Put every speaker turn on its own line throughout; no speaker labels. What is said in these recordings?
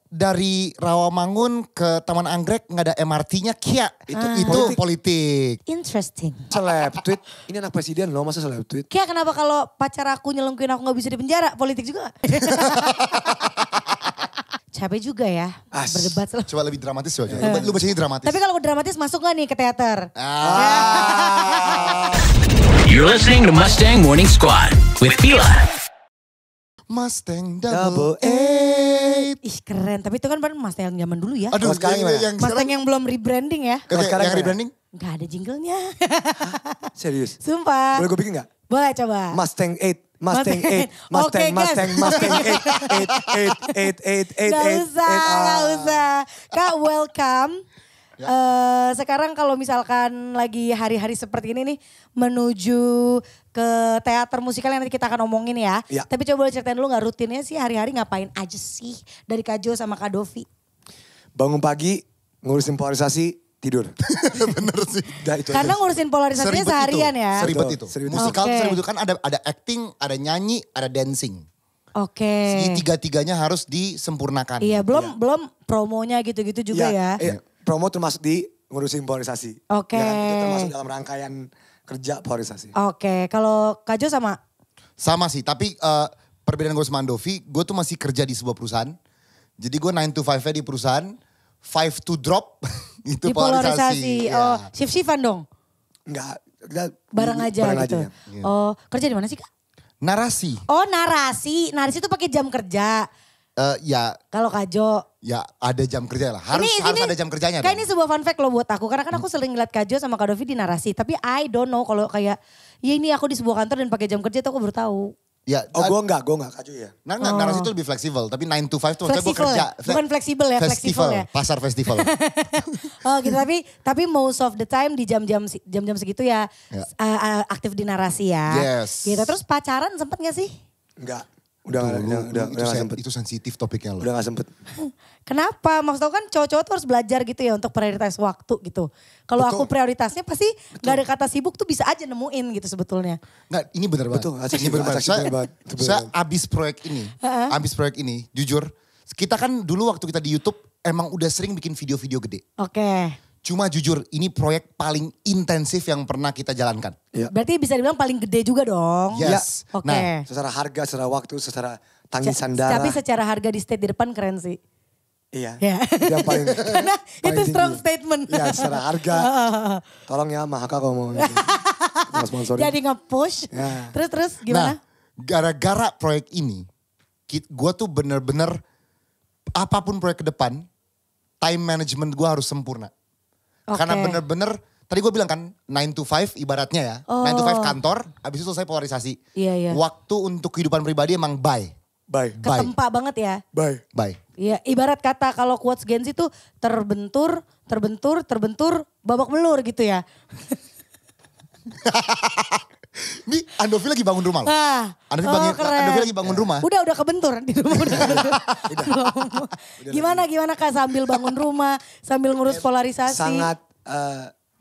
dari Rawamangun ke Taman Anggrek nggak ada MRT-nya Kia. Itu politik.
Interesting.
Seleb tweet, ini anak presiden loh masa seleb tweet.
Kayak kenapa kalau pacar aku nyelengkuin aku gak bisa di penjara? Politik juga gak? Capek juga ya berdebat selalu.
Coba lebih dramatis coba. Lu bacanya dramatis.
Tapi kalau dramatis masuk gak nih ke teater?
You're listening to Mustang Morning Squad with Fila.
Mustang Double Eight.
Ih keren, tapi itu kan baru Mustang yang zaman dulu ya.
Aduh,
sekarang gimana?
yang
Mustang yang belum rebranding ya.
Oke,
sekarang
yang
gimana?
rebranding?
Gak ada jinglenya.
Serius.
Sumpah.
Boleh gue bikin gak?
Boleh coba.
Mustang 8. Mustang 8,
Oke,
Mustang,
guys.
Mustang 8.
Gak usah. Kak welcome. Sekarang kalau misalkan lagi hari-hari seperti ini nih menuju ke teater musikal yang nanti kita akan omongin ya.
Ya.
Tapi coba boleh ceritain dulu gak rutinnya sih hari-hari ngapain aja sih dari Kak Jo sama Kak Dovi?
Bangun pagi, ngurusin polarisasi, tidur.
Bener sih.
Udah itu
Karena
aja.
ngurusin polarisasinya seharian ya.
Seribet
Betul,
itu.
seribet itu.
Musikal
Oke.
seribet itu kan ada acting, ada nyanyi, ada dancing.
Oke.
Jadi tiga-tiganya harus disempurnakan.
Iya, belum promonya gitu-gitu juga ya.
Promo termasuk di ngurusin polarisasi.
Oke.
Ya kan? Itu termasuk dalam rangkaian kerja polarisasi.
Oke, kalau Kak Jo sama?
Sama sih, tapi perbedaan gue sama Andovi, gue tuh masih kerja di sebuah perusahaan. Jadi gue 9 to 5-nya di perusahaan, 5 to drop, itu
Di polarisasi.
Iya.
Oh, shift-shiftan dong?
Enggak. Kita
Bareng aja gitu.
ya.
Oh, kerja di mana sih Kak?
Narasi.
Oh, narasi. Narasi itu pakai jam kerja.
Ya
Kalau Kak Jo.
ya ada jam kerja lah. Harus ada jam kerjanya
Kayak
dong.
ini sebuah fun fact loh buat aku. Karena kan aku sering ngeliat Kak Jo sama Kak Dovi di narasi. Tapi I don't know kalau kayak, ya ini aku di sebuah kantor dan pakai jam kerja itu aku baru tahu.
Ya,
Oh gue enggak Kaju ya.
narasi itu lebih fleksibel. Tapi 9 to 5 tuh maksudnya gue
Fleksibel
kerja.
ya? Bukan fleksibel ya, fleksibel ya.
Pasar festival.
Oh gitu, tapi most of the time di jam-jam segitu ya, aktif di narasi ya.
Yes.
Gitu. Terus pacaran sempet gak sih?
Enggak. Udah gak sempet.
Itu sensitif topiknya loh.
Udah gak sempet.
Kenapa? Maksud aku kan cowok-cowok tuh harus belajar gitu ya untuk prioritas waktu gitu. Kalau aku prioritasnya pasti gak ada kata sibuk tuh bisa aja nemuin gitu sebetulnya.
Nggak, ini bener banget.
Betul, asik
Ini bener
banget,
banget.
asik banget. Itu bener
Saya
banget.
abis proyek ini, jujur. Kita kan dulu waktu kita di YouTube emang udah sering bikin video-video gede.
Oke.
Cuma jujur, ini proyek paling intensif yang pernah kita jalankan.
Iya.
Berarti bisa dibilang paling gede juga dong.
Yes.
Oke.
Nah,
Secara harga, secara waktu, secara tangisan darah.
Tapi secara harga di state di depan keren sih.
Iya.
Ya.
Itu yang paling
Karena itu
tinggi.
strong statement.
Iya secara harga. Tolong ya Mahaka kalau mau. Mau sponsorin.
Jadi nge-push.
Ya.
Terus gimana?
gara-gara proyek ini, gue tuh bener-bener apapun proyek ke depan, time management gue harus sempurna.
Oke.
Karena bener-bener, tadi gue bilang kan 9 to 5 ibaratnya ya. 9 to 5 kantor, habis itu selesai polarisasi.
Iya, iya.
Waktu untuk kehidupan pribadi emang bye.
Bye.
Ketempa banget ya.
Bye.
Bye.
Iya, ibarat kata kalau quotes Gen Z tuh terbentur, babak belur gitu ya.
Ini Andovi lagi bangun rumah loh.
Keren.
Andovi lagi bangun rumah.
Udah kebentur di rumah. Gimana Kak sambil bangun rumah, sambil ngurus polarisasi.
Sangat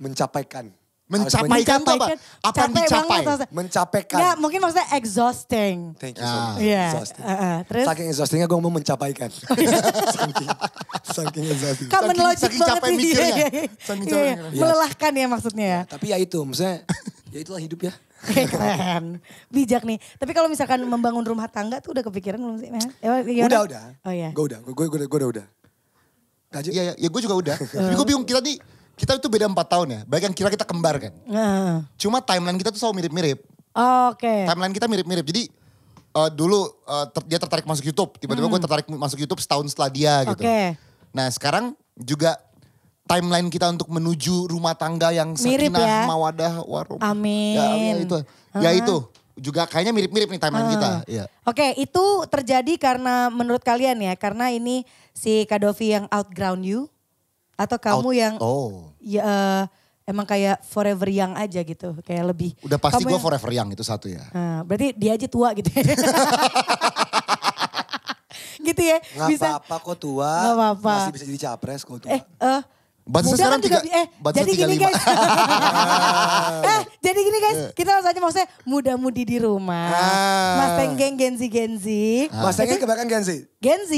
mencapaikan.
Mencapaikan tuh apa? Apa yang
Capek
dicapai?
banget, maksudnya.
Mencapaikan.
Nggak, mungkin maksudnya exhausting.
Thank you so much.
Iya.
Exhausting.
Terus
Saking exhaustingnya gue mau mencapaikan. saking exhausting.
Kak menlogik
saking
banget
capek
nih.
mikirnya.
Iya.
Saking
Iya,
capek
iya.
mikirnya.
Melelahkan ya maksudnya ya.
Tapi ya itu maksudnya ya itulah hidup ya.
Keren. Bijak nih. Tapi kalau misalkan membangun rumah tangga tuh udah kepikiran belum sih?
Udah.
Oh iya.
Gue udah. Gaji?
Iya, ya gue juga udah. Tapi gue bingung kita itu beda 4 tahun ya. Baik yang kira kita kembar kan. Cuma timeline kita tuh selalu mirip-mirip.
Oke.
Timeline kita mirip-mirip. Jadi dulu dia tertarik masuk YouTube. Tiba-tiba gue tertarik masuk YouTube setahun setelah dia gitu.
Oke.
Nah sekarang juga timeline kita untuk menuju rumah tangga yang
Mirip
sakinah,
ya.
mawadah, warahmah.
Amin.
Ya itu. Juga kayaknya mirip-mirip nih timeline kita. Iya.
Oke, itu terjadi karena menurut kalian ya, karena ini si Kak Dovi yang outground you atau kamu yang ya, emang kayak forever young aja gitu, kayak lebih.
Udah pasti
kamu
gue forever young itu satu ya.
Berarti dia aja tua gitu. Gitu ya.
Gak apa-apa kok tua.
Gak apa-apa.
Masih bisa jadi capres kok tua.
Batasnya
Muda
sekarang
kan juga,
batasnya
jadi gini
35.
guys. jadi gini guys, kita langsung aja maksudnya muda-mudi di rumah. Mustang Gang Gen Z.
Mustangnya kebanyakan Gen Z?
Gen Z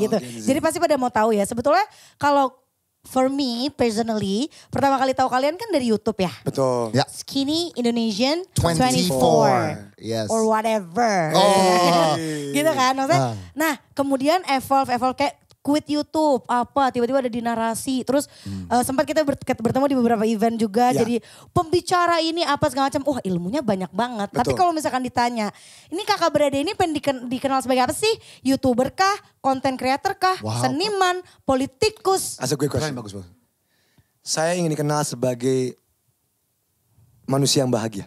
gitu.
Gen Z.
Jadi pasti pada mau tahu ya. Sebetulnya kalau for me personally, pertama kali tahu kalian kan dari YouTube ya.
Betul.
Ya.
Skinny Indonesian
24. Yes.
Or whatever.
Oh.
Gitu kan maksudnya. Nah kemudian evolve kayak quit YouTube apa tiba-tiba ada di narasi terus sempat kita bertemu di beberapa event juga jadi pembicara ini apa segala macam ilmunya banyak banget.
Betul.
Tapi kalau misalkan ditanya ini kakak berade ini dikenal sebagai apa sih? YouTuber kah, content creator kah, seniman, politikus?
Asal gue question.
Bagus.
Saya ingin dikenal sebagai manusia yang bahagia.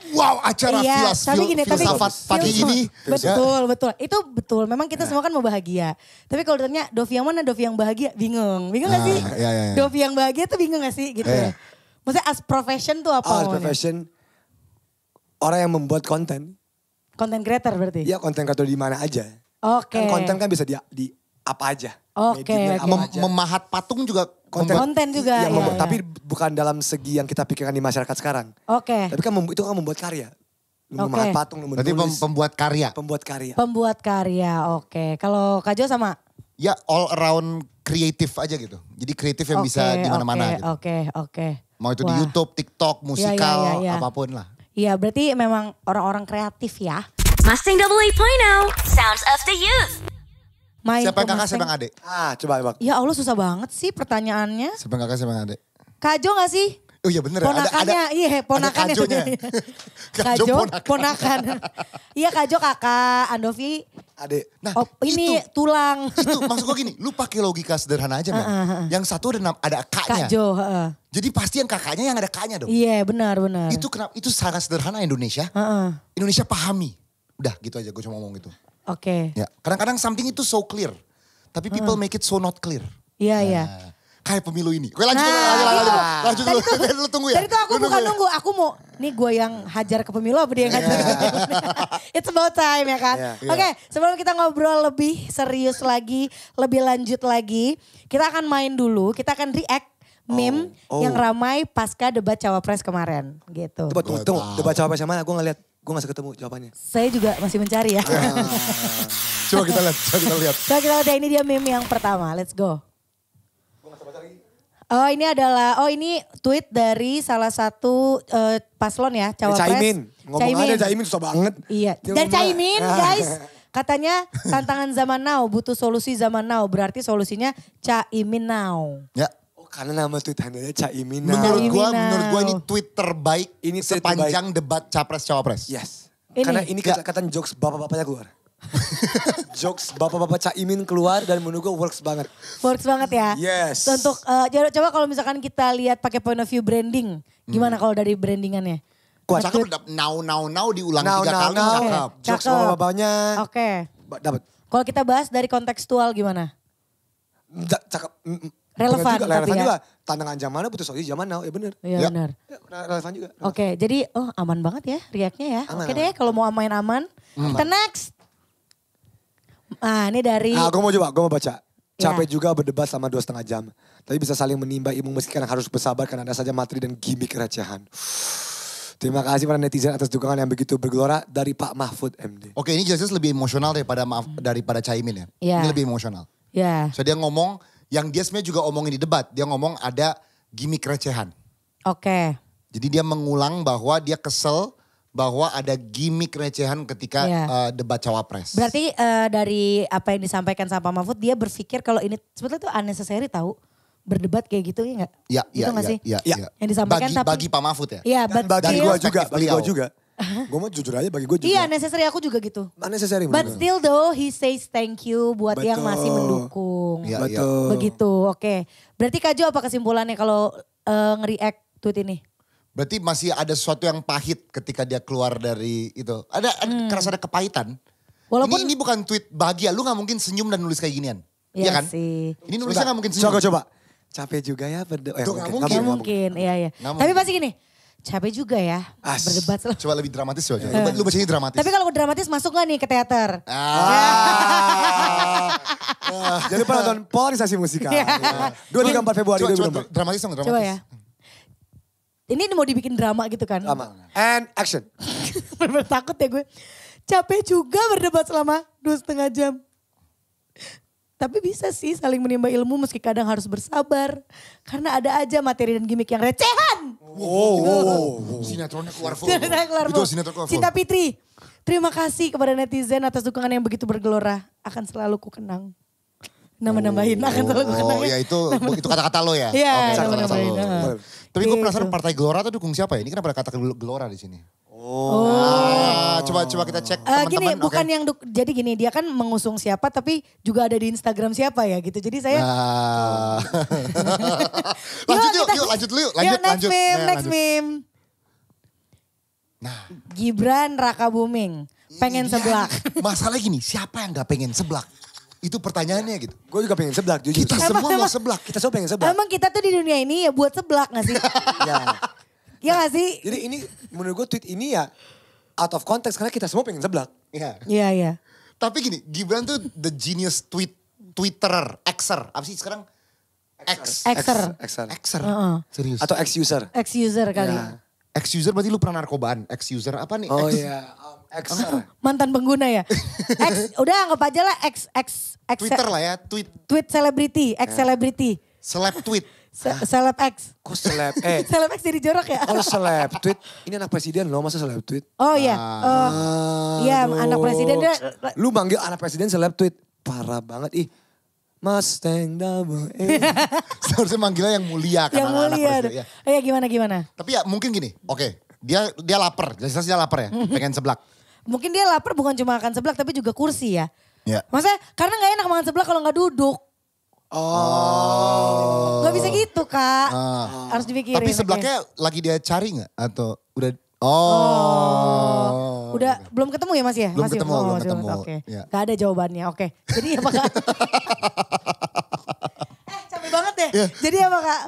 Wow, acara filsafat pagi ini.
Betul. Itu betul. Memang kita semua kan mau bahagia. Tapi kalau ditanya Dovi yang mana, Dovi yang bahagia, bingung. Bingung gak sih?
Iya.
Dovi yang bahagia tuh bingung gak sih? Gitu. Maksudnya as profession tuh apa?
As profession, orang yang membuat konten.
Content creator berarti?
Ya konten creator di mana aja.
Oke.
Kan konten kan bisa di apa aja.
Oke.
Memahat patung juga
konten juga.
Iya, tapi bukan dalam segi yang kita pikirkan di masyarakat sekarang.
Oke.
Tapi kan itu kan membuat karya. Memahat patung, menulis.
Berarti pembuat karya.
Pembuat karya,
oke. Kalau Kak Jo sama?
Ya all around kreatif aja gitu. Jadi kreatif yang bisa di mana-mana gitu.
Oke.
Mau itu di YouTube, TikTok, musikal, apapun lah.
Iya berarti memang orang-orang kreatif ya.
Mustang Double 8.0, Sounds of the Youth.
Siapa yang kakak, siapa yang adik?
Coba Bang.
Ya Allah susah banget sih pertanyaannya.
Siapa yang kakak, siapa yang adik?
Kak Jo gak sih?
Oh iya bener.
Ponakannya, ponakannya.
Kak Jo
ponakan. Iya Kak Jo kakak, Andovi.
Adik.
Nah
ini tulang.
Itu maksud gue gini, lu pakai logika sederhana aja men. Yang satu ada kakaknya.
Kak Jo.
Jadi pasti yang kakaknya yang ada kaknya dong.
Iya benar.
Itu sangat sederhana Indonesia. Indonesia pahami. Udah gitu aja gue cuma ngomong gitu.
Oke.
Ya, kadang-kadang something itu so clear. Tapi people make it so not clear.
Iya.
Kayak pemilu ini. Gue lanjut dulu. Lu tunggu ya.
Tadi tuh aku bukan nunggu. Aku mau, nih gue yang hajar ke pemilu apa dia yang hajar ke pemilu. It's about time ya kan. Oke, sebelum kita ngobrol lebih serius lagi, lebih lanjut lagi. Kita akan main dulu, kita akan react meme yang ramai pasca debat Cawapres kemarin. Gitu.
Tunggu, debat Cawapres yang mana? Gue gak lihat. Gue gak ketemu jawabannya.
Saya juga masih mencari ya.
Coba kita lihat.
Coba kita lihat, ini dia meme yang pertama. Let's go. Oh ini tweet dari salah satu paslon ya, Cawapres.
Caimin. Ngomong ada Caimin susah banget.
Iya, dari Caimin guys. Katanya tantangan zaman now, butuh solusi zaman now. Berarti solusinya Caimin now.
Ya.
Karena nama tweet handle-nya Caimin.
Menurut gue ini tweet terbaik sepanjang debat Capres-Cawapres.
Yes. Karena ini kata jokes bapak-bapaknya keluar. Jokes bapak-bapak Caimin keluar dan menurut gue works banget.
Works banget ya.
Yes.
Untuk coba kalau misalkan kita lihat pakai point of view branding. Gimana kalau dari brandingannya?
Cakep, now diulang 3 kali cakep.
Jokes bapak-bapaknya.
Oke.
Dapat.
Kalau kita bahas dari kontekstual gimana?
Cakep.
Relevan
juga. Tantangan zaman now butuh solusi zaman now. Ya bener.
Iya benar.
Relevan juga.
Oke, jadi aman banget ya react-nya ya. Oke deh kalau mau main aman. Kita next. Ini dari.
Gue mau baca. Capek juga berdebat selama 2,5 jam. Tapi bisa saling menimba ilmu meski kadang harus bersabar karena ada saja materi dan gimmick recehan. Terima kasih para netizen atas dukungan yang begitu bergelora dari Pak Mahfud MD.
Oke, ini jelas lebih emosional daripada Caimin ya.
Yeah.
Ini lebih emosional.
Ya.
So dia ngomong, yang dia sebenarnya juga omongin di debat. Dia ngomong ada gimmick recehan.
Oke.
Jadi dia mengulang bahwa dia kesel bahwa ada gimmick recehan ketika debat Cawapres.
Berarti dari apa yang disampaikan sama Pak Mahfud, dia berpikir kalau ini sebetulnya tuh unnecessary tahu. Berdebat kayak gitu ya gak?
Iya,
iya. Yang disampaikan
bagi Pak Mahfud ya?
Iya,
bagi gue juga. Gue mau jujur aja bagi gue juga.
Iya, necessary aku juga gitu.
Unnecessary.
But still though, he says thank you buat yang masih mendukung.
Iya.
Begitu, oke. Berarti Kak Jo apa kesimpulannya kalau nge-react tweet ini?
Berarti masih ada sesuatu yang pahit ketika dia keluar dari itu. Kerasa ada kepahitan.
Walaupun
ini bukan tweet bahagia, lu gak mungkin senyum dan nulis kayak ginian.
Iya
kan?
Sih.
Ini nulisnya gak mungkin senyum.
Coba. Capek juga ya berdebat.
Gak
mungkin, iya. Tapi pasti gini, capek juga ya berdebat.
Coba lebih dramatis coba. Lu bacanya dramatis.
Tapi kalau dramatis masuk gak nih ke teater?
Jangan lupa nonton Polarisasi Musika. 2-3-4 Februari.
Coba dramatis dong, dramatis.
Coba ya. Ini mau dibikin drama gitu kan.
Drama. And action.
Bener-bener takut ya gue. Capek juga berdebat selama 2,5 jam. Tapi bisa sih saling menimba ilmu meski kadang harus bersabar. Karena ada aja materi dan gimmick yang recehan.
Sinetronnya keluar full.
Itu sinetron keluar full. Cinta Fitri. Terima kasih kepada netizen atas dukungan yang begitu bergelora. Akan selalu kukenang. Nambah-nambahin akan selalu kukenang.
Oh ya itu kata-kata lo ya?
Iya,
Oke,
nambah-nambahin.
Tapi gue penasaran Partai Gelora tuh dukung siapa ya? Ini kenapa ada kata Gelora di sini? Coba kita cek teman-teman.
Gini, bukan yang jadi gini, dia kan mengusung siapa tapi juga ada di Instagram siapa ya gitu. Jadi saya
lanjut dulu yuk.
Next meme.
Nah,
Gibran Raka Buming pengen seblak.
Masalahnya gini, siapa yang gak pengen seblak? Itu pertanyaannya gitu.
Gue juga pengen seblak, jujur.
Kita semua mau seblak.
Kita semua pengen seblak.
Emang kita tuh di dunia ini ya buat seblak gak sih? Ya gak sih?
Jadi ini menurut gue tweet ini ya out of context karena kita semua pengen seblak.
Iya.
Tapi gini, Gibran tuh the genius Twitterer, Xer. Apa sih sekarang?
Xer.
Serius.
Atau ex-user.
Ex-user kali.
Ex-user berarti lu pernah narkobaan. Ex-user apa nih?
Oh iya. Xer.
Mantan pengguna ya. Udah anggap aja lah
Twitter lah ya.
Tweet celebrity, ex-celebrity.
Seleb tweet.
Seleb X.
Kok seleb?
Seleb X jadi jorok ya?
Kalau seleb tweet, ini anak presiden loh, masa seleb tweet?
Oh iya. Iya anak presiden dia.
Lu manggil anak presiden seleb tweet. Parah banget ih. Mustang double A.
Seharusnya manggilnya yang mulia kan.
Yang mulia. Iya gimana?
Tapi ya mungkin gini, oke. Dia lapar, jelas dia lapar ya, pengen seblak.
Mungkin dia lapar bukan cuma makan seblak tapi juga kursi ya.
Iya.
Maksudnya karena gak enak makan seblak kalau gak duduk. Gak bisa gitu Kak. Harus dipikirin.
Tapi seblaknya lagi dia cari gak? Atau udah?
Udah belum ketemu ya Mas ya?
Belum ketemu.
Oke.
Ya.
Gak ada jawabannya, oke. Jadi apa Kak? Capek banget ya?
Yeah.
Jadi apa Kak?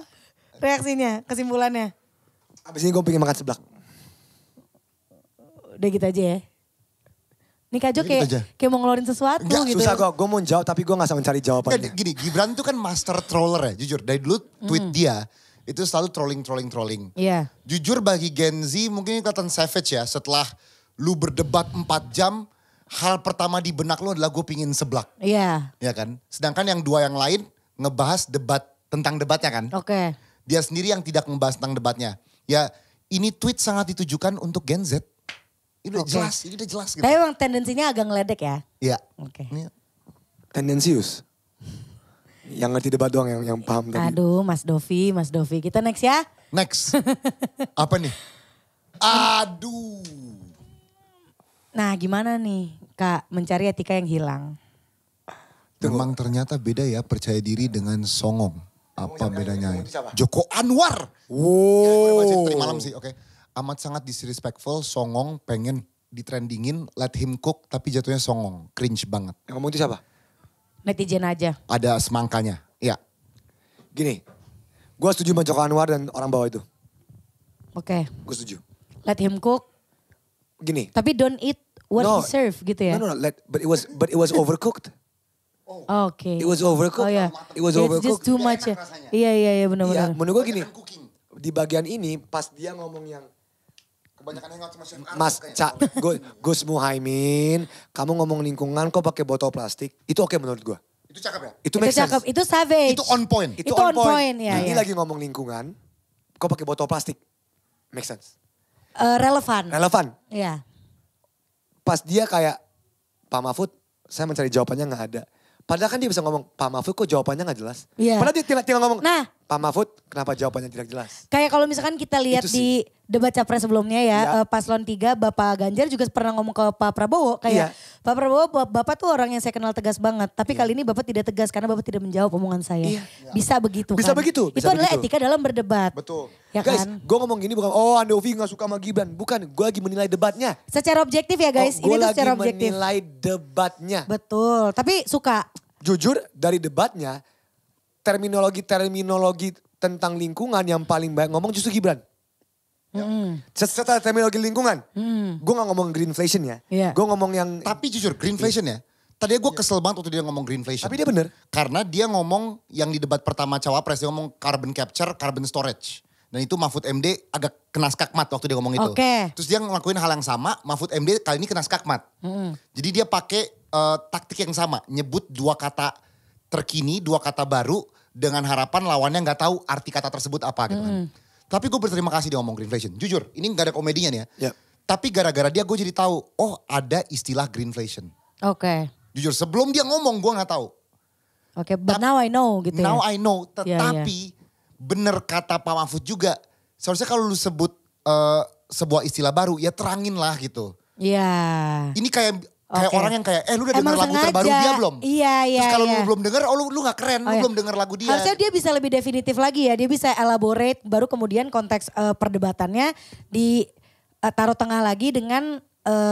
Reaksinya, kesimpulannya?
Abis ini gue pengen makan seblak.
Udah gitu aja ya? Nih Kak Jo kayak mau ngeluarin sesuatu gitu.
Susah gue mau jawab tapi gue gak bisa mencari jawabannya.
Gini, Gibran tuh kan master troller ya, jujur. Dari dulu tweet dia, itu selalu trolling.
Iya.
Jujur bagi Gen Z mungkin ini kelihatan savage ya. Setelah lu berdebat 4 jam, hal pertama di benak lu adalah gue pingin seblak.
Iya.
Ya kan? Sedangkan yang dua yang lain ngebahas tentang debatnya kan.
Oke.
Dia sendiri yang tidak membahas tentang debatnya. Ya ini tweet sangat ditujukan untuk Gen Z. Ini udah jelas, ini udah jelas gitu.
Tapi emang tendensinya agak ngeledek ya?
Iya.
Oke.
Tendensius. Yang ngerti debat doang yang paham tadi.
Aduh Mas Dovi. Kita next ya.
Next. Apa nih? Aduh.
Nah gimana nih Kak mencari etika yang hilang?
Memang ternyata beda ya percaya diri dengan songong. Apa bedanya? Joko Anwar.
Wow.
Ya, tadi malam sih, oke. Amat sangat disrespectful, songong, pengen ditrendingin, let him cook, tapi jatuhnya songong. Cringe banget.
Yang ngomong itu siapa?
Netizen aja.
Ada semangkanya, ya.
Gini, gue setuju sama Joko Anwar dan orang bawah itu.
Oke.
Gue setuju.
Let him cook.
Gini.
Tapi don't eat what he serve gitu ya?
No, but it was overcooked.
Oke.
It was overcooked.
Oh ya.
It was
It's just
overcooked.
too much ya. Iya benar-benar.
Iya, menurut gue gini. Di bagian ini pas dia ngomong yang
Kebanyakan hangout sama Chef
Mas Gus Muhaimin, kamu ngomong lingkungan kok pakai botol plastik, itu oke menurut gue.
Itu cakep ya?
Itu make sense.
Itu savage.
Itu on point.
Itu on point. Ya,
Ini
ya.
lagi ngomong lingkungan, kok pakai botol plastik, make sense.
Relevan. Iya.
Pas dia kayak, Pak Mahfud, saya mencari jawabannya gak ada. Padahal kan dia bisa ngomong, Pak Mahfud kok jawabannya gak jelas.
Iya.
Padahal dia tinggal ngomong,
Nah.
Pak Mahfud kenapa jawabannya tidak jelas.
Kayak kalau misalkan kita lihat
Itu
di debat capres sebelumnya ya, paslon 3 Bapak Ganjar juga pernah ngomong ke Pak Prabowo. Kayak Pak Prabowo, Bapak tuh orang yang saya kenal tegas banget. Tapi kali ini Bapak tidak tegas karena Bapak tidak menjawab omongan saya. Bisa begitu
Bisa
kan.
begitu,
Itu
bisa
adalah
begitu.
etika dalam berdebat.
Betul.
Ya
Guys,
kan?
gue ngomong gini bukan, Andovi gak suka sama Gibran. Bukan, gue lagi menilai debatnya.
Secara objektif ya guys, ini
Gue
tuh
lagi
secara objektif.
menilai debatnya.
Betul, tapi suka.
Jujur dari debatnya, terminologi tentang lingkungan yang paling banyak ngomong justru Gibran. Setelah terminologi lingkungan, gue gak ngomong greenflation ya.
Iya.
Gue ngomong yang...
Tapi jujur, greenflation ya. Tadi gue kesel banget waktu dia ngomong greenflation.
Tapi dia bener.
Karena dia ngomong yang di debat pertama Cawapres, dia ngomong carbon capture, carbon storage. Dan itu Mahfud MD agak kena skakmat waktu dia ngomong itu.
Oke.
Terus dia ngelakuin hal yang sama, Mahfud MD kali ini kena skakmat. Jadi dia pakai taktik yang sama, nyebut 2 kata terkini, 2 kata baru dengan harapan lawannya nggak tahu arti kata tersebut apa gitu kan. Tapi gue berterima kasih dia ngomong greenflation. Jujur, ini nggak ada komedinya nih ya.
Yep.
Tapi gara-gara dia gue jadi tahu, oh ada istilah greenflation.
Oke.
Jujur, sebelum dia ngomong gue nggak tahu.
Oke, but now I know gitu
Now
ya.
I know, tetapi bener kata Pak Mahfud juga. Seharusnya kalau lu sebut sebuah istilah baru, ya terangin lah gitu.
Iya.
Ini kayak
Oke.
orang yang kayak, lu udah
Emang
denger lagu
sengaja.
terbaru dia belum?
Iya, iya,
Terus kalau
iya.
lu belum denger, lu gak keren, lu
iya.
belum denger lagu dia.
Harusnya dia bisa lebih definitif lagi ya. Dia bisa elaborate baru kemudian konteks perdebatannya ditaruh tengah lagi dengan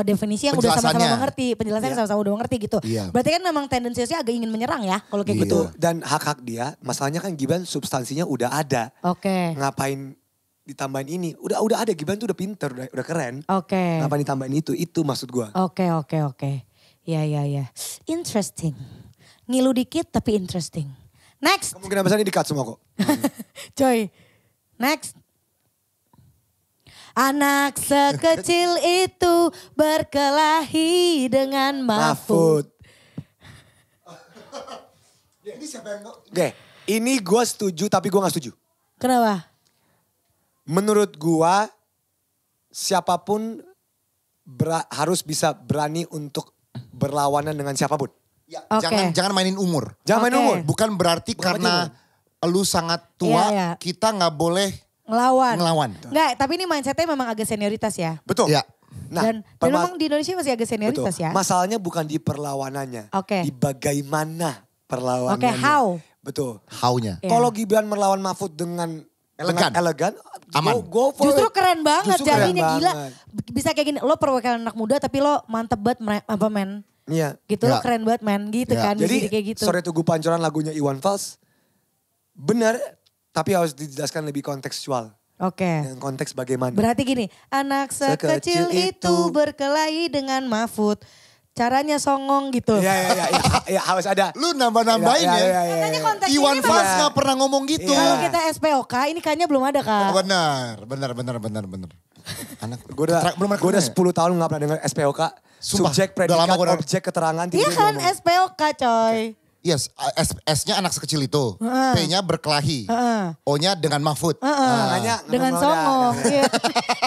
definisi yang udah sama-sama
Penjelasannya.
mengerti. Penjelasannya sama-sama udah mengerti gitu.
Iya.
Berarti kan memang tendensinya agak ingin menyerang ya kalau kayak gitu.
Betul. Dan hak-hak dia, masalahnya kan Gibran substansinya udah ada.
Oke.
Ngapain ditambahin ini? Udah ada, Gibran tuh udah pinter, udah keren.
Oke.
Ngapain ditambahin itu maksud gua.
Oke. Iya. Interesting. Ngilu dikit tapi interesting. Next.
Kemungkinan besar ini di-cut semua kok.
Coy. Next. Anak sekecil itu berkelahi dengan Mahfud.
Ini siapa yang...
Oke, ini gua setuju tapi gua gak setuju.
Kenapa?
Menurut gua siapapun harus bisa berani untuk berlawanan dengan siapapun.
Ya,
Oke.
jangan mainin umur.
Jangan main
Oke.
umur.
Bukan berarti
Bukan
karena lu sangat tua,
Iya.
kita gak boleh
Ngelawan.
ngelawan.
Enggak, tapi ini mindsetnya memang agak senioritas ya.
Betul.
Ya.
Dan memang di Indonesia masih agak senioritas
betul.
ya.
Masalahnya bukan di perlawanannya.
Oke.
Di bagaimana perlawanannya.
Oke, how?
Betul.
How-nya.
Iya.
Kalau Gibran melawan Mahfud dengan elegan,
Aman.
go for
Justru
it.
keren banget
Justru keren
jadinya gila.
banget.
Bisa kayak gini, lo perwakilan anak muda tapi lo mantep banget men.
Iya.
Gitu lo
Ya.
keren banget men gitu
Ya.
kan.
Jadi
kayak gitu.
sore Tugu Pancoran lagunya Iwan Fals. Benar, tapi harus dijelaskan lebih kontekstual.
Oke.
Dengan konteks bagaimana.
Berarti gini, anak sekecil
Sekecil
itu
itu
berkelahi dengan Mahfud. Caranya songong gitu.
Iya, harus ada.
Lu nambah-nambahin
Iya,
ya.
iya, iya.
Katanya konteksnya
Iwan
ini
Fals
Iya.
gak pernah ngomong gitu.
Iya.
kalau kita SPOK ini kayaknya belum ada Kak.
Benar. Anak
Gue udah 10 tahun gak pernah dengar SPOK.
Sumpah,
Subjek,
udah lama
predikat,
gua denger.
objek, keterangan.
Iya
tiba-tiba
kan
ngomong.
SPOK coy.
Yes, S-nya anak sekecil itu. P-nya berkelahi. O-nya dengan Mahfud.
Makanya
Dengan
ngomong
songong.
udah.
Iya.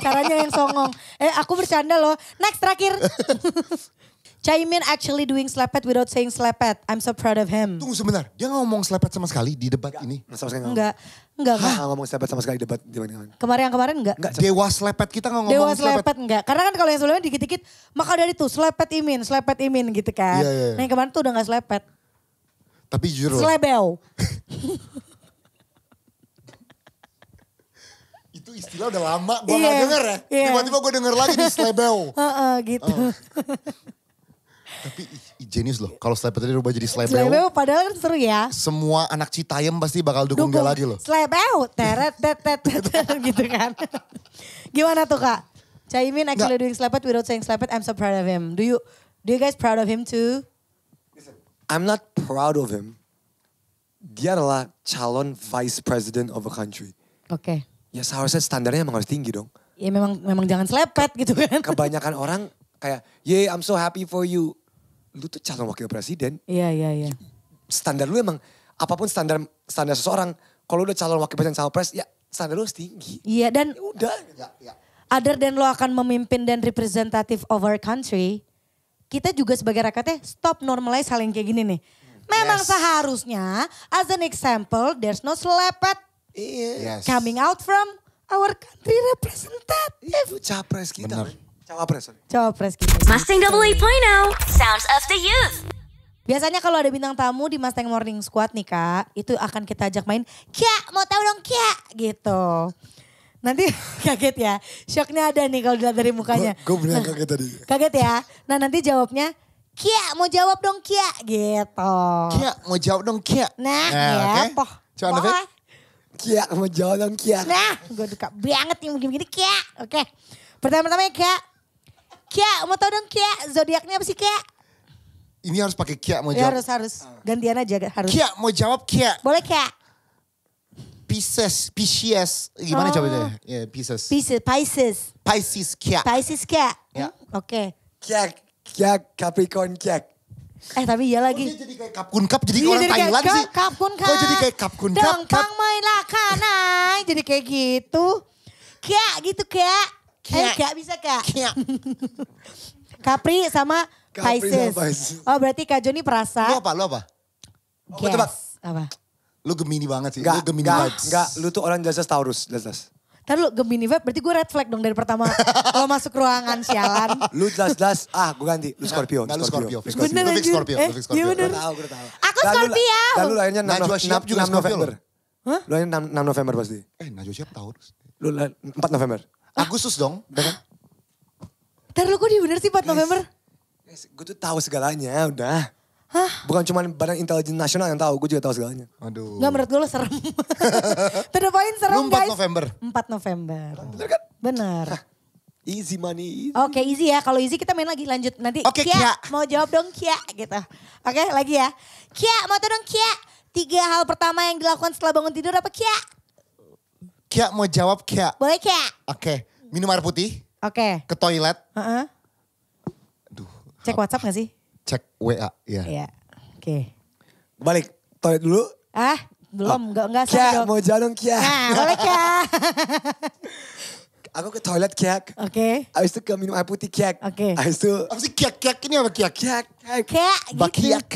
Caranya yang songong. Aku bercanda loh. Next terakhir. Caimin actually doing slepet without saying slepet. I'm so proud of him.
Tunggu sebentar, dia gak ngomong selepet sama sekali di debat ini.
Sama sekali
Enggak.
Nggak ngomong sama sekali debat di mana.
Yang kemarin enggak.
Dewa selepet kita gak ngomong
Dewa selepet enggak. Karena kan kalau yang sebelumnya dikit-dikit, maka dari itu slepet imin gitu kan.
Iya.
Nah yang kemarin tuh udah gak slepet.
Tapi jujur loh,
Slebeo.
itu istilah udah lama gue
Iya,
gak denger ya.
iya.
Tiba-tiba gue denger lagi di Slebeo.
Gitu.
Tapi jenius loh, kalau selepet tadi rubah jadi Slebeo.
Slebeo padahal kan seru ya.
Semua anak Citayam pasti bakal dukung dia lagi loh.
Slebeo. Teret, gitu kan. Gimana tuh Kak? Caimin actually doing slepet without saying slepet. I'm so proud of him. Do you guys proud of him too?
I'm not proud of him. Dia adalah calon vice president of a country.
Oke.
Ya seharusnya standarnya emang harus tinggi dong.
Ya memang jangan selepet gitu kan.
Kebanyakan orang kayak, yeah I'm so happy for you. Lu tuh calon wakil presiden.
Iya.
Standar lu emang, apapun standar seseorang. Kalau udah calon wakil presiden cawapres, ya standar lu harus tinggi.
Iya dan
Ya udah.
other than lo akan memimpin dan representative of our country, kita juga sebagai rakyatnya stop normalize hal yang kayak gini nih. Memang seharusnya, as an example, there's no selepet
Iya.
coming out from our country representative.
Itu capres kita.
Bener.
Man. Cawapres. sorry.
Cawapres kita.
Mustang Double 8.0 Sounds of the Youth.
Biasanya kalau ada bintang tamu di Mustang Morning Squad nih Kak, itu akan kita ajak main, Kia mau tahu dong Kia gitu. Nanti kaget ya, shocknya ada nih kalau dilihat dari mukanya.
Gue bilang kaget tadi.
Kaget ya, nah nanti jawabnya, Kia mau jawab dong Kia gitu.
Kia, mau jawab dong Kia.
Nah ya,
oke.
poh.
Coba Anda, Fik.
Kia mau jawab dong Kia.
Nah, gue suka banget yang begini-begini Kia. Oke, pertama-tama ya Kia. Kia, mau tau dong Kia, zodiaknya apa sih Kia?
Ini harus pakai Kia mau
Ya
jawab.
harus. Gantian aja harus.
Kia mau jawab Kia.
Boleh Kia?
Pisces. Gimana jawabnya? Ya, Pisces. Pisces Kia.
Pisces Kia.
Ya.
Oke.
Kiak, Capricorn kiak.
Tapi iya
Kok
lagi.
dia jadi kayak Kapkun Kap, jadi
Iya,
orang
jadi kayak
Thailand sih.
Kapkun Kap.
Kok jadi kayak Kapkun Kap?
Dengkang main lakanai. Jadi kayak gitu. Kia gitu Kia. Kia bisa Kak.
Kia.
Capri sama
Capri
Pisces.
sama Pisces.
Oh berarti Kak Joni perasa.
Lu apa?
Guess.
tebak.
Apa?
Lu Gemini banget sih. Lu Gemini
Enggak,
vibes.
enggak. Lu tuh orang jelas Taurus, jelas.
Ntar lu Gemini vibe berarti gue red flag dong dari pertama. Kalau masuk ruangan sialan.
Lu jelas, gue ganti. Lu Scorpio.
Nah, lu Scorpio.
Bener
Lu fix
anjir.
Scorpio. Lu fix Scorpio.
Iya bener.
Gue udah tahu.
Aku Scorpio.
Dan lu lahirnya
Najwa Shihab juga
6
Scorpio
November.
Hah?
Lu lahirnya 6 November pasti.
Najwa Shihab Taurus.
Lu 4 November.
Agustus dong. Udah kan?
Ntar lu kok dia bener sih 4 November?
Gue tuh tahu segalanya, udah. Hah? Bukan cuma Badan Intelijen Nasional yang tahu, gue juga tahu segalanya.
Aduh.
Enggak menurut gue lo serem. To the point serem
Lu 4
guys.
November.
4 November.
Bener kan?
Bener.
Easy money.
Oke easy ya. Kalau easy kita main lagi lanjut nanti.
Oke,
Kia,
Kia.
mau jawab dong Kia gitu. Oke lagi ya. Kia mau tau dong Kia. 3 hal pertama yang dilakukan setelah bangun tidur apa Kia?
Kia mau jawab Kia.
Boleh Kia?
Oke. Minum air putih.
Oke.
Ke toilet.
Heeh.
Aduh.
Cek WhatsApp gak sih?
Cek WA. Iya.
Iya. Oke.
Balik, toilet dulu.
Belum. Enggak
Kia,
dong.
mau jalan dong Kia.
Nah boleh Kia.
Aku ke toilet Kiak.
Oke.
Abis itu ke minum air putih Kiak.
Oke.
Abis itu
Apa sih kiak-kiak ini apa kiak?
Kiak.
Kia gitu.
Bakiak.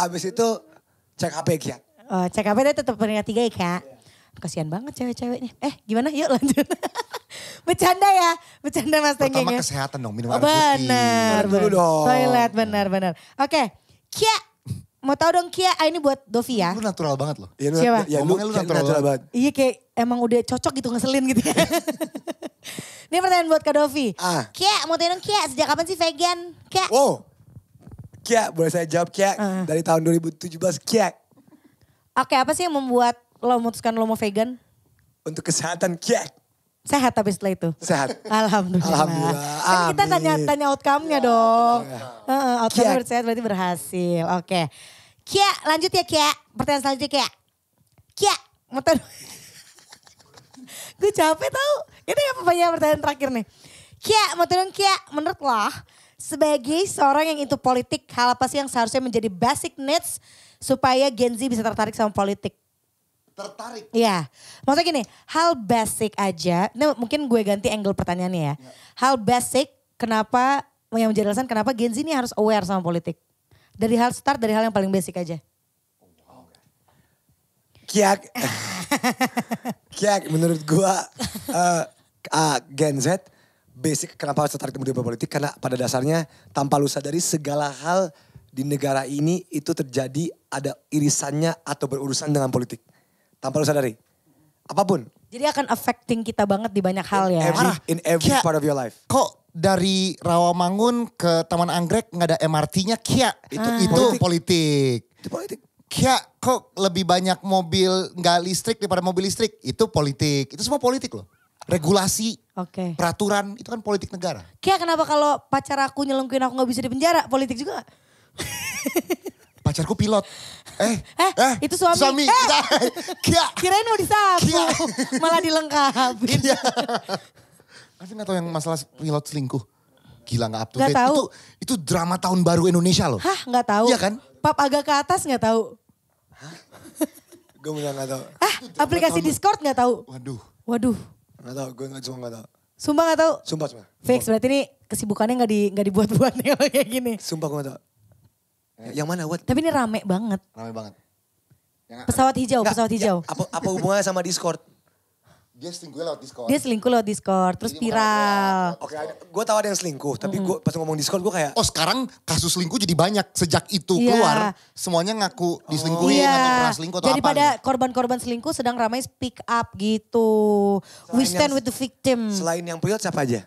Abis itu cek HP Kiak.
Oh, cek apa itu tetap peringkat 3 ya Kak. Kasian banget cewek-ceweknya. Gimana yuk lanjut. Bercanda ya. Bercanda Mas Tenggeng
Pertama
ya.
kesehatan dong, minum air putih.
Benar.
Dulu dong.
Toilet benar. Oke. Kia. Mau tahu dong Kia, ini buat Dovi ya.
Lu natural banget loh.
Ya,
Siapa?
Ya,
Ngomongnya lu
Kiak
natural
banget.
Iya kayak emang udah cocok gitu ngeselin gitu ya. Ini pertanyaan buat Kak Dovi. Kia, mau tahu dong Kia, sejak kapan sih vegan? Kia.
Wow. Kiak, boleh saya jawab Kiak? Dari tahun 2017 Kiak.
Oke, apa sih yang membuat lo memutuskan lo mau vegan?
Untuk kesehatan Kiak.
Sehat tapi setelah itu?
Sehat.
Alhamdulillah.
Alhamdulillah.
Kan kita
Amin.
tanya outcome-nya dong. Outcome-nya
Kia.
sehat berarti berhasil. Oke. Kia, lanjut ya Kia. Pertanyaan selanjutnya Kia. Kia, mau tahu? Gue capek tau. Ini apa pertanyaan terakhir nih. Kia, mau tahu dong Kia, menurut lo sebagai seorang yang into politik, hal apa sih yang seharusnya menjadi basic needs supaya Gen Z bisa tertarik sama politik?
Tertarik.
Iya, maksudnya gini, hal basic aja, ini mungkin gue ganti angle pertanyaannya ya. Hal basic, kenapa, yang menjadi alasan kenapa Gen Z ini harus aware sama politik? Dari hal yang paling basic aja.
Kiak. Kiak menurut gua Gen Z basic kenapa harus tertarik dengan politik karena pada dasarnya tanpa lu sadari segala hal di negara ini itu terjadi ada irisannya atau berurusan dengan politik. Tanpa lu sadari. Apapun.
Jadi akan affecting kita banget di banyak hal ya.
In every
Kia,
part of your life.
Kok dari Rawamangun ke Taman Anggrek nggak ada MRT-nya Kia? Itu politik.
Itu politik.
Kia, kok lebih banyak mobil nggak listrik daripada mobil listrik? Itu politik. Itu semua politik loh. Regulasi,
Oke.
peraturan, itu kan politik negara.
Kia kenapa kalau pacar aku nyelengkuin aku gak bisa dipenjara? Politik juga gak?
Pacarku pilot.
Itu suami.
Kia.
Kirain mau disapu.
Kia.
Malah dilengkapi.
Iya. Tapi gak tahu yang masalah pilot selingkuh. Gila gak up to
Nggak
date.
tahu.
Itu drama tahun baru Indonesia loh.
Hah gak tahu?
Iya kan?
Pap agak ke atas gak tahu?
Gue bilang gak tau.
Aplikasi Discord gak tahu? Waduh.
Gak tau, gue cuma gak tau.
Sumpah gak tahu?
Sumpah cuma.
Fix berarti ini kesibukannya gak dibuat-buat nih kalau kayak gini.
Sumpah gue gak tau. Yang mana what?
Tapi ini rame banget.
Rame banget.
Pesawat hijau, pesawat hijau.
Apa hubungannya sama Discord?
Dia selingkuh lewat Discord.
Dia selingkuh lewat Discord, terus viral.
Oke, gue tahu ada yang selingkuh, tapi gue pas ngomong Discord gue kayak
Oh sekarang kasus selingkuh jadi banyak. Sejak itu
Iya.
keluar, semuanya ngaku diselingkuhin atau pernah selingkuh atau
Daripada
apa. Gitu.
korban-korban selingkuh sedang ramai speak up gitu. We stand with the victim.
selain yang pilot siapa aja?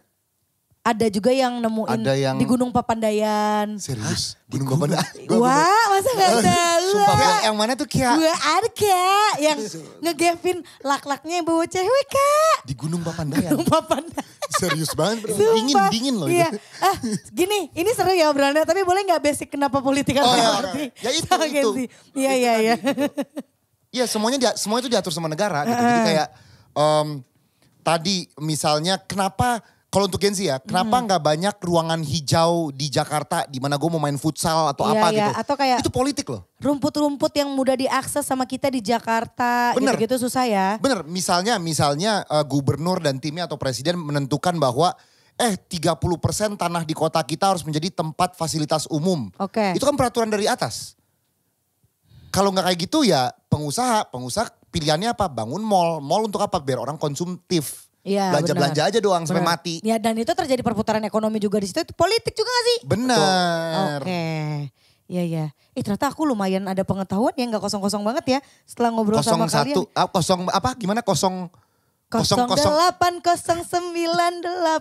Ada juga yang nemuin
Ada yang-
di Gunung Papandayan.
Serius? Gunung Papandayan?
Wah, masa gak tahu?
Sumpah, Kia, yang mana tuh Kia?
Gue ada Kak yang ngegevin lak-laknya yang bawa cewek Kak.
Di Gunung Papandayan.
Gunung Papandayan.
Serius banget bro.
Sumpah.
Dingin loh
Iya.
itu.
Gini, ini seru ya obrolannya, tapi boleh gak basic kenapa politik
Oh, iya,
ngerti?
ya itu,
Sama
itu.
Gen Z. Iya.
Iya semua itu diatur sama negara gitu. Jadi kayak tadi misalnya kenapa kalau untuk Gen Z ya, kenapa nggak banyak ruangan hijau di Jakarta di mana gue mau main futsal atau
Iya,
apa
iya.
gitu.
Atau kayak
itu politik loh.
rumput-rumput yang mudah diakses sama kita di Jakarta,
Bener.
gitu-gitu susah ya.
Bener, misalnya gubernur dan timnya atau presiden menentukan bahwa 30% tanah di kota kita harus menjadi tempat fasilitas umum.
Oke.
Itu kan peraturan dari atas. Kalau nggak kayak gitu ya pengusaha pilihannya apa? Bangun mall. Mall untuk apa? Biar orang konsumtif.
Iya,
Belanja-belanja
benar.
aja doang sampai
Benar.
mati.
Ya dan itu terjadi perputaran ekonomi juga di situ. Itu politik juga gak sih?
Benar.
Oke. Iya. Ternyata aku lumayan ada pengetahuan ya, nggak kosong-kosong banget ya setelah ngobrol sama kalian.
08 gimana
080998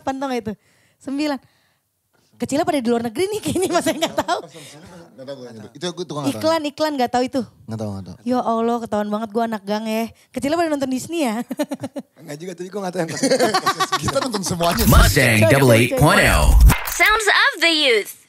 tau gak itu? 9. Kecilnya pada di luar negeri nih kayaknya mas saya nggak tahu.
Itu gue tuh nggak tahu.
Iklan nggak tahu itu.
Nggak tahu.
Ya Allah ketahuan banget gue anak gang ya. Kecilnya pada nonton Disney ya.
Enggak juga tapi gue gak tahu yang
Kita nonton semuanya.
Mustang Double 8.0.
Sounds of the Youth.